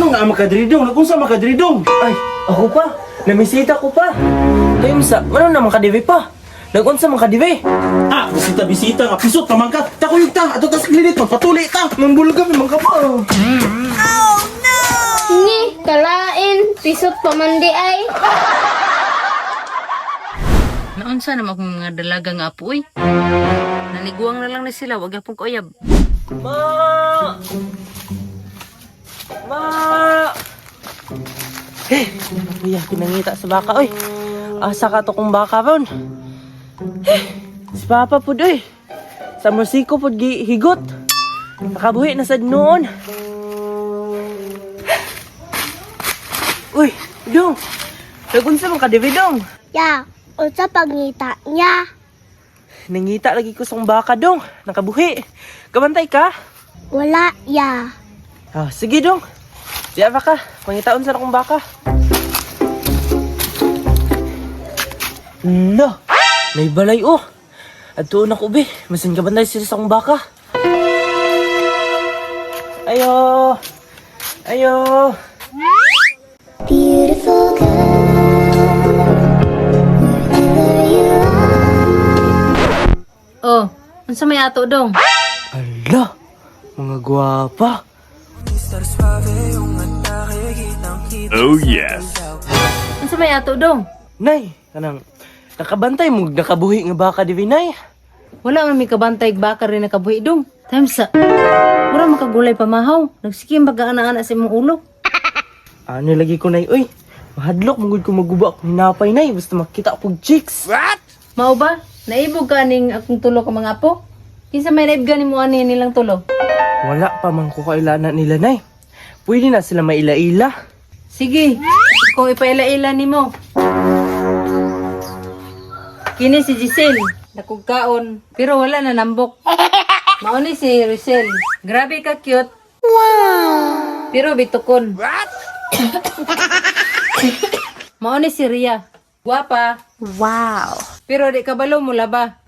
Ngano nga makadridong? Nagunsa makadridong? Ay, ako pa. Namisita ko pa. Kayo misa, ano naman kadivi pa? Nagunsa man kadivi. Ah, bisita nga. Pisot naman ka. Takuyog ta. Ato tas klinik. Magpatuli ta. Mambulog kami. Mga pa. Ni, kalain, pisot pamandi ay. Naunsa naman akong mga dalaga nga apo, uy. Naniguang na lang na sila, wag akong kauyab. Ma! Ma! Kuya, kinangita sa baka, oy. Asa ka to kong baka, ron? Si Papa po, doy. Sa musiko po, higot. Nakabuhi na sa noon. Uy, Dong. Nagunsa mong kadibidong. Ya, unsa pagngita niya? Nangita lagi ko sa kong baka, Dong. Nakabuhi. Kabantay ka? Wala, ya. Ah, sige, Dong. Diya ba ka? Pangitaon sa akong baka. No. May balay, oh. At tuon ako, be. Masin ka bantay sila sa akong baka. Ayo. Ayo. Beautiful girl, wherever you are. Oh, unsa may ato dong? Ala. Mga gwapa. Oh yes. Unsa may ato dong? Nay, kanang nakabantay mo nakabuhi nga baka di Nay. Wala man may kabantay baka rin nakabuhi dong. Times sa. Mura makagulay pamahaw. Nagsikim baga-ana-ana sa imong ulo. Ano lagi ko Nay, oy. Mahadlok mugud ko maguba ako hinapay Nay basta makita ko chicks. Mao ba? Naibog ka ning akong tulo ka mga apo? Kinsa may naibgan nimo ani nilang tulo? Wala pa man ko kailangan nila Nay. Pwede na sila maila-ila. Sige, kung ipaila-ila nimo. Kini si Giselle, nakugkaon, pero wala na nambok. Mao ni si Rizal. Grabe ka cute. Wow! Pero bitukon. What? Mao ni si Ria. Guwapa. Wow. Pero di kabalo mo laba.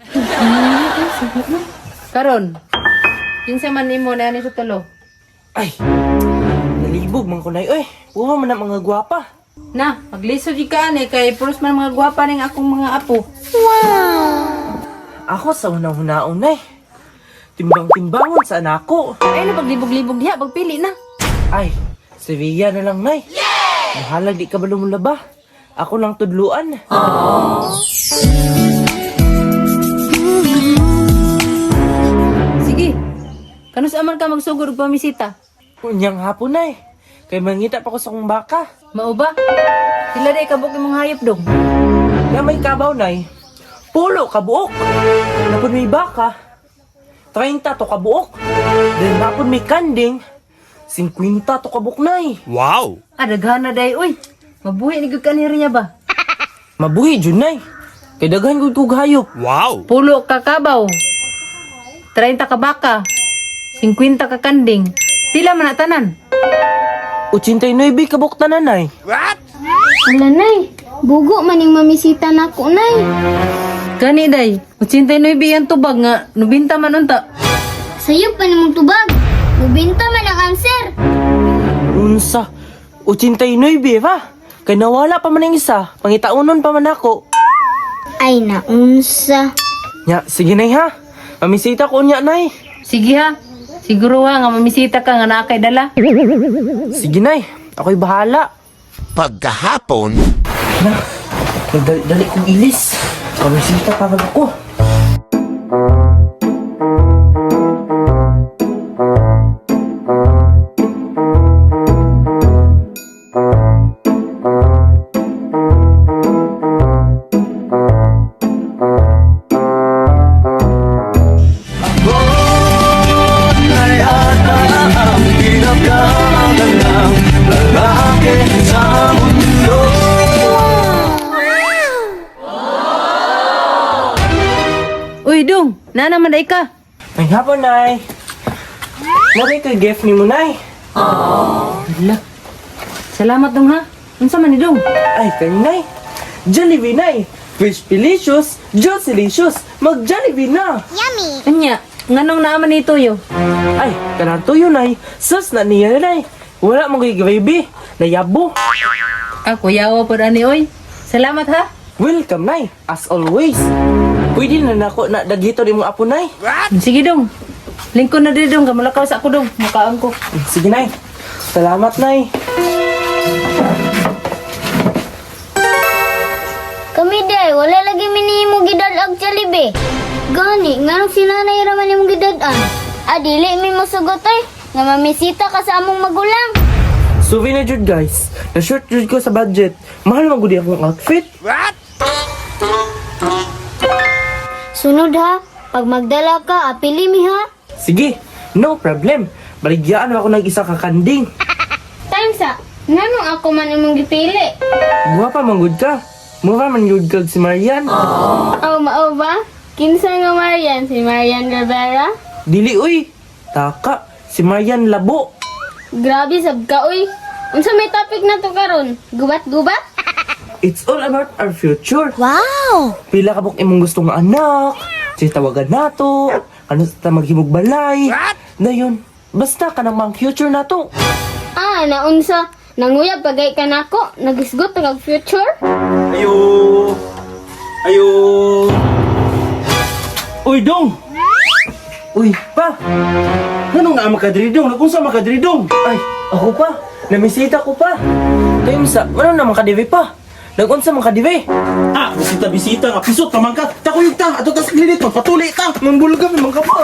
Karon. Kinsa man nimo na ni sa tulo? Ay. Nalibog man ko Nay, oy. Puha man na mga gwapa. Na, maglisod di ka ani kay puros man mga guwapa ning akong mga apo. Ako sa unang-hunaon Nay. Timbang-timbangon sa anak ko. Ay na paglibog-libog diha, pagpili na. Ay, si Via na lang Nay. Bahala di ka ba lumulaba. Ako lang tudluan. Sige. Kanus aman ka magsugod og pamisita? Kunyang hapon Nay. Kay mangita pa ko sa kong baka. Mao ba? Sila day kabuk imong hayop dong. Na may kabaw Nay. Pulo kabuok. Napon may baka. 30 to kabuok. Then napon may kanding. 50 to kabuok Nay. Wow. Ah, daghan na day uy. Mabuhi ni gyud kaniri niya ba? Mabuhi jud Nay. Kay daghan gud kog hayop. Wow. Pulo ka kabaw. 30 ka baka. 50 ka kanding. Pila man na tanan? 89 kabuok tanan Nay. Ala, nay. Bugo maning mamisita nako, nay. Gani day. 89 ang tubag nga 90 man unta. Sayop pa nimong tubag. Mubinta man ang answer. Unsa? 89 ba? Kay nawala pa man ang isa. Pangitaunon pa man ako. Ay, naunsa. Nya, sige Nay ha. Mamisita ko niya Nay. Sige ha. Siguro ha nga mamisita ka nga naa kay dala. Sige Nay. Ako'y bahala. Pagkahapon, Nagdali kong ilis. Mamisita pa man ako. Uy dong, na naman day ka. Ay hapon Nay. Nari kay gift ni mo Nay. Hala. Salamat dong ha. Unsa man ni dong? Ay kay Nay. Jollibee Nay. Fish Delicious, Juice Delicious. Mag-Jollibee na. Anya, nganong naaman ni Tuyo? Ay, kanang tuyo Nay. Sus na niya Nay. Wala mo kay baby. Nayabo. Ako yawa po ani oy. Salamat ha. Welcome, Nay. As always. Pwede na nako na dagito di mo apo, Nay. Sige dong. Lingkod na din dong, kamalakaw sa ako dong. Makaon ko. Sige, Nay. Salamat, Nay. Kami day, wala lagi minimo gidalag Jollibee. Gani, nga sinanay raman yung gidadan. Dili mi mo sugot ay, nga mamisita ka sa among magulang. Suvi na jud, guys. Na-short jud ko sa budget. Mahal man gudi akong outfit. Sunod ha, pag magdala ka, apili mi ha. Sige, no problem. Baligyan ako ng isa ka kanding. Tansa, nanong ako man imong gipili? Guwapa manggod ka. Mura man yun kag si Marian. Oh, mao ba? Kinsa nga Marian? Si Marian Rivera? Dili, uy. Taka, si Marian Labo. Grabe sab ka uy. Unsa may topic na to karon? Gubat-gubat? It's all about our future. Wow! Pila ka buk imong gustong anak. Si tawagan nato. Ano sa maghimog balay. Na yun. Basta ka ng mga future nato. Naunsa. Nanguyab pagay ka nako. Nagisgot ang future? Ayo. Ayo. Uy, Dong. Uy, pa. Ano nga makadridong? Nakunsa makadridong? Ay, ako pa. Namisita ko pa. Kayo sa, ano naman kadivi pa? Nagunsa man kadivi. Bisita nga. Pisot naman ka. Takuyog ta. Ato tas klinik. Magpatuli ta. Mambulga mi mga pa.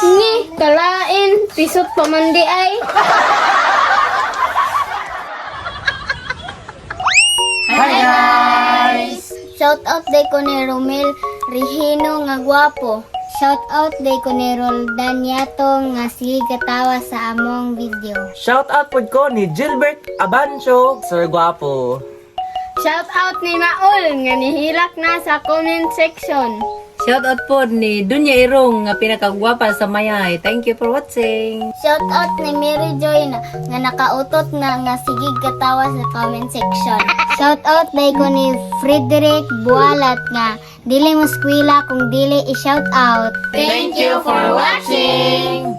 Ni, kalain. Pisot pamandi ay. Hi, guys! Shout out day ko ni Romel Regino nga gwapo. Shout out day ko ni Roldan Yato nga sige katawa sa among video. Shout out po ko ni Gilbert Abancho, Sir Guapo. Shout out ni Maul nga nihilak na sa comment section. Shout out po ni Dunya Irong nga pinakagwapa sa Mayay. Thank you for watching. Shout out ni Mary Joy na nga nakautot na nga sige katawa sa comment section. Shout out day ko ni Frederick Bualat nga dili mo skwela kung dili i-shout out. Thank you for watching.